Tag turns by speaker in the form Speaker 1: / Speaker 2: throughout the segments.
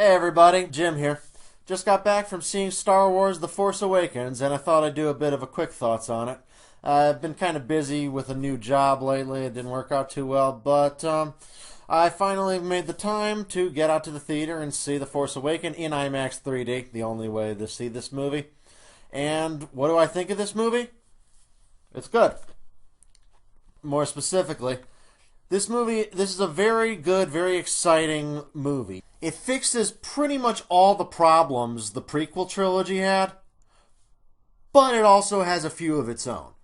Speaker 1: Hey everybody, Jim here. Just got back from seeing Star Wars The Force Awakens, and I thought I'd do a bit of a quick thoughts on it. I've been kind of busy with a new job lately. It didn't work out too well, but I finally made the time to get out to the theater and see The Force Awakens in IMAX 3D, the only way to see this movie. And what do I think of this movie? It's good. More specifically, this is a very good, very exciting movie. It fixes pretty much all the problems the prequel trilogy had, but it also has a few of its own.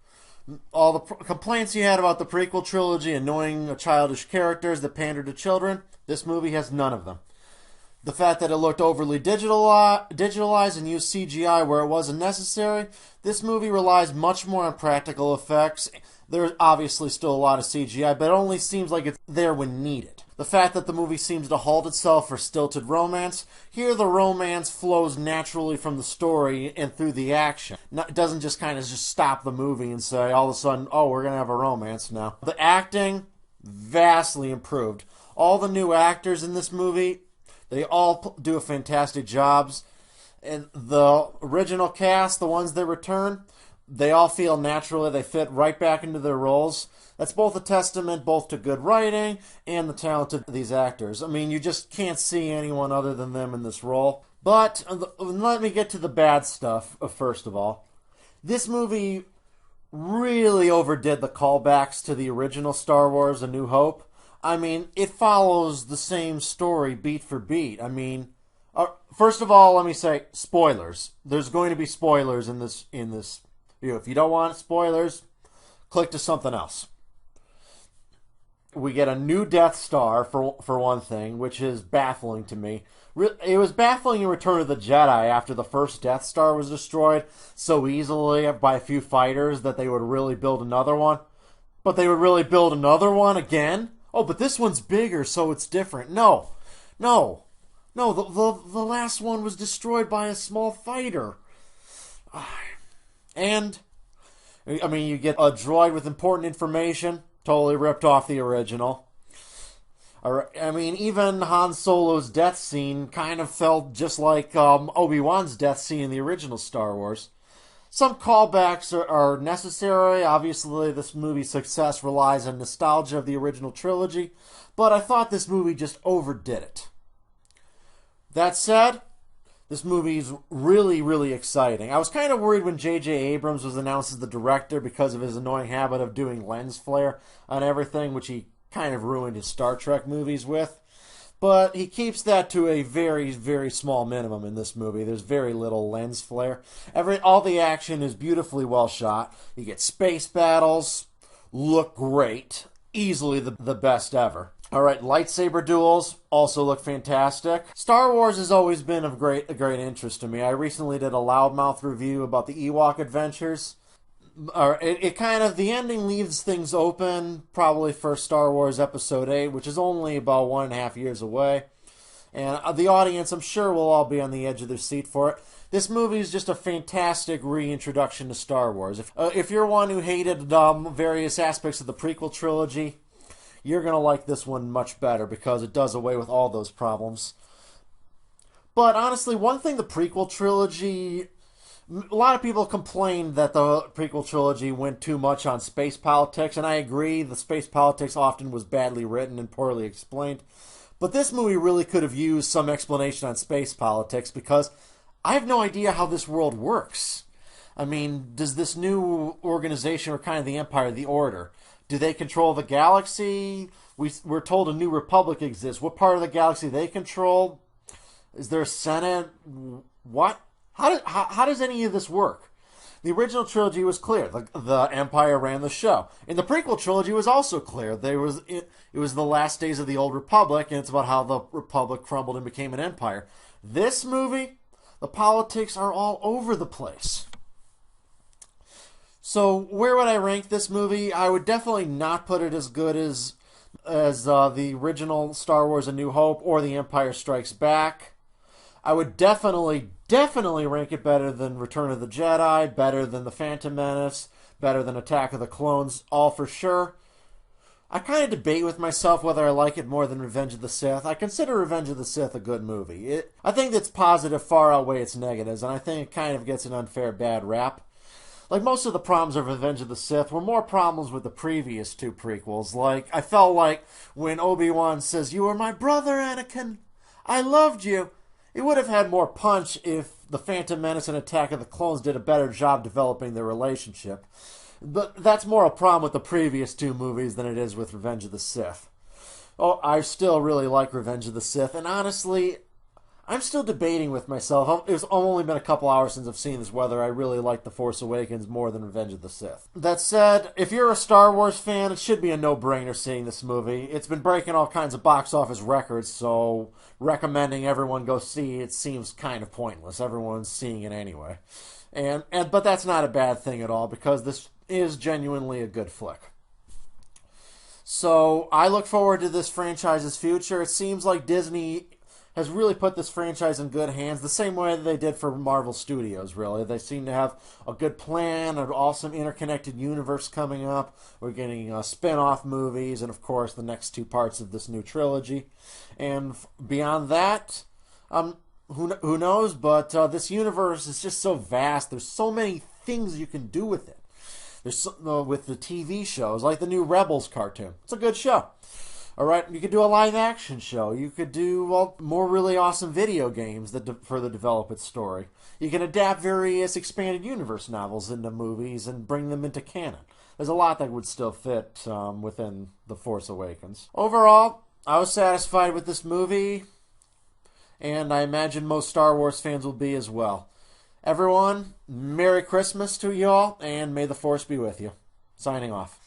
Speaker 1: All the complaints you had about the prequel trilogy, annoying childish characters that pander to children, this movie has none of them. The fact that it looked overly digitalized and used CGI where it wasn't necessary, this movie relies much more on practical effects. There's obviously still a lot of CGI, but it only seems like it's there when needed. The fact that the movie seems to halt itself for stilted romance, here the romance flows naturally from the story and through the action. It doesn't just kind of just stop the movie and say all of a sudden, oh, we're going to have a romance now. The acting, vastly improved. All the new actors in this movie, they all do a fantastic job. And the original cast, the ones that return, they all feel naturally. They fit right back into their roles. That's both a testament both to good writing and the talent of these actors. I mean, you just can't see anyone other than them in this role. But let me get to the bad stuff first of all. This movie really overdid the callbacks to the original Star Wars: A New Hope. I mean, it follows the same story beat for beat. I mean, first of all, let me say spoilers. There's going to be spoilers in this. If you don't want spoilers, click to something else. We get a new Death Star, for one thing, which is baffling to me. It was baffling in Return of the Jedi after the first Death Star was destroyed so easily by a few fighters that they would really build another one. But they would really build another one again? Oh, but this one's bigger, so it's different. No, the last one was destroyed by a small fighter. And, I mean, you get a droid with important information, totally ripped off the original. I mean, even Han Solo's death scene kind of felt just like Obi-Wan's death scene in the original Star Wars. Some callbacks are necessary. Obviously, this movie's success relies on nostalgia of the original trilogy, but I thought this movie just overdid it. That said, this movie's really, really exciting. I was kind of worried when J.J. Abrams was announced as the director because of his annoying habit of doing lens flare on everything, which he kind of ruined his Star Trek movies with. But he keeps that to a very, very small minimum in this movie. There's very little lens flare. All the action is beautifully well shot. You get space battles, look great. Easily the best ever. Alright, lightsaber duels also look fantastic. Star Wars has always been of great interest to me. I recently did a loudmouth review about the Ewok adventures. The ending leaves things open, probably for Star Wars Episode 8, which is only about 1.5 years away. And the audience, I'm sure, will all be on the edge of their seat for it. This movie is just a fantastic reintroduction to Star Wars. If you're one who hated various aspects of the prequel trilogy, you're going to like this one much better because it does away with all those problems. But honestly, one thing the prequel trilogy... A lot of people complained that the prequel trilogy went too much on space politics, and I agree, the space politics often was badly written and poorly explained. But this movie really could have used some explanation on space politics because I have no idea how this world works. I mean, does this new organization, or kind of the Empire, the Order, do they control the galaxy? We're told a new republic exists. What part of the galaxy they control? Is there a Senate? What? How does any of this work? The original trilogy was clear. The Empire ran the show. And the prequel trilogy was also clear. It was the last days of the old Republic, and it's about how the Republic crumbled and became an empire. This movie, the politics are all over the place. So where would I rank this movie? I would definitely not put it as good as the original Star Wars: A New Hope or The Empire Strikes Back. I would definitely rank it better than Return of the Jedi, better than The Phantom Menace, better than Attack of the Clones, all for sure. I kind of debate with myself whether I like it more than Revenge of the Sith. I consider Revenge of the Sith a good movie. I think its positive far outweigh its negatives, and I think it kind of gets an unfair bad rap. Like, most of the problems of Revenge of the Sith were more problems with the previous two prequels. Like, I felt like when Obi-Wan says, "You were my brother, Anakin. I loved you." It would have had more punch if The Phantom Menace and Attack of the Clones did a better job developing their relationship. But that's more a problem with the previous two movies than it is with Revenge of the Sith. Oh, I still really like Revenge of the Sith, and honestly, I'm still debating with myself. It's only been a couple hours since I've seen this, whether I really like The Force Awakens more than Revenge of the Sith. That said, if you're a Star Wars fan, it should be a no-brainer seeing this movie. It's been breaking all kinds of box office records, so recommending everyone go see it seems kind of pointless. Everyone's seeing it anyway. But that's not a bad thing at all, because this is genuinely a good flick. So I look forward to this franchise's future. It seems like Disney has really put this franchise in good hands, the same way that they did for Marvel Studios, really. They seem to have a good plan, an awesome interconnected universe coming up. We're getting spin-off movies, and of course the next two parts of this new trilogy. And beyond that, who knows, but this universe is just so vast. There's so many things you can do with it. There's with the TV shows, like the new Rebels cartoon. It's a good show. All right, you could do a live-action show. You could do more really awesome video games that further develop its story. You can adapt various expanded universe novels into movies and bring them into canon. There's a lot that would still fit within The Force Awakens. Overall, I was satisfied with this movie, and I imagine most Star Wars fans will be as well. Everyone, Merry Christmas to you all, and may the Force be with you. Signing off.